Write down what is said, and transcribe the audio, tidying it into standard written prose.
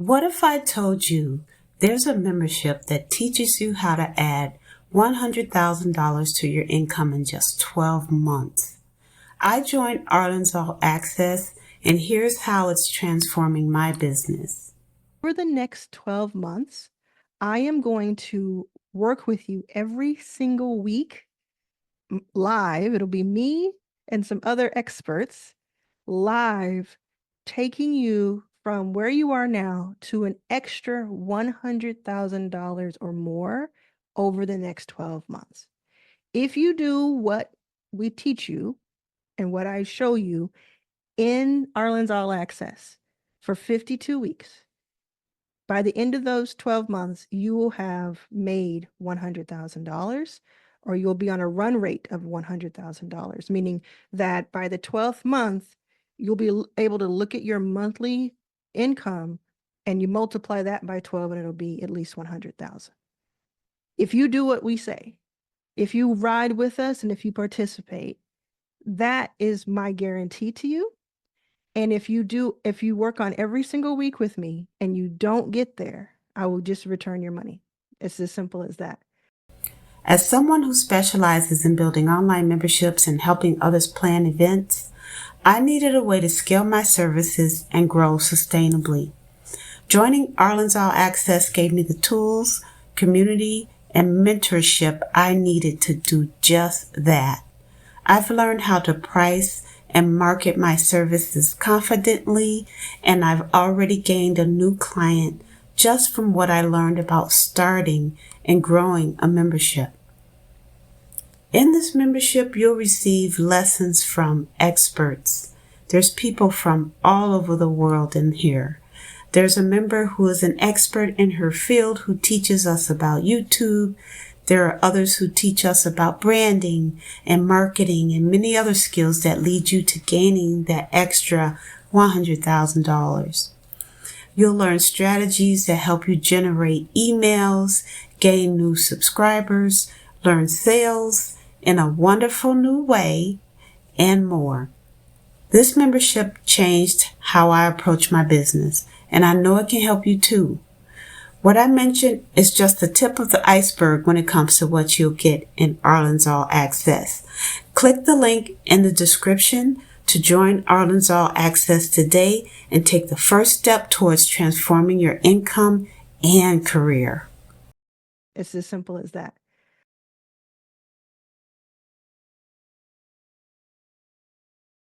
What if I told you there's a membership that teaches you how to add $100,000 to your income in just 12 months? I joined Arlan's All Access, and here's how it's transforming my business. For the next 12 months, I am going to work with you every single week live. It'll be me and some other experts live, taking you from where you are now to an extra $100,000 or more over the next 12 months. If you do what we teach you and what I show you in Arlan's All Access for 52 weeks, by the end of those 12 months, you will have made $100,000, or you'll be on a run rate of $100,000, meaning that by the 12th month, you'll be able to look at your monthly income and you multiply that by 12 and it'll be at least 100,000. If you do what we say, if you ride with us and if you participate, that is my guarantee to you. And if you work on every single week with me and you don't get there, I will just return your money. It's as simple as that. As someone who specializes in building online memberships and helping others plan events, I needed a way to scale my services and grow sustainably. Joining Arlan's All Access gave me the tools, community, and mentorship I needed to do just that. I've learned how to price and market my services confidently, and I've already gained a new client just from what I learned about starting and growing a membership. In this membership, you'll receive lessons from experts. There's people from all over the world in here. There's a member who is an expert in her field who teaches us about YouTube. There are others who teach us about branding and marketing and many other skills that lead you to gaining that extra $100,000. You'll learn strategies that help you generate emails, gain new subscribers, learn sales in a wonderful new way, and more. This membership changed how I approach my business, and I know it can help you too. What I mentioned is just the tip of the iceberg when it comes to what you'll get in Arlan's All Access. Click the link in the description to join Arlan's All Access today and take the first step towards transforming your income and career. It's as simple as that.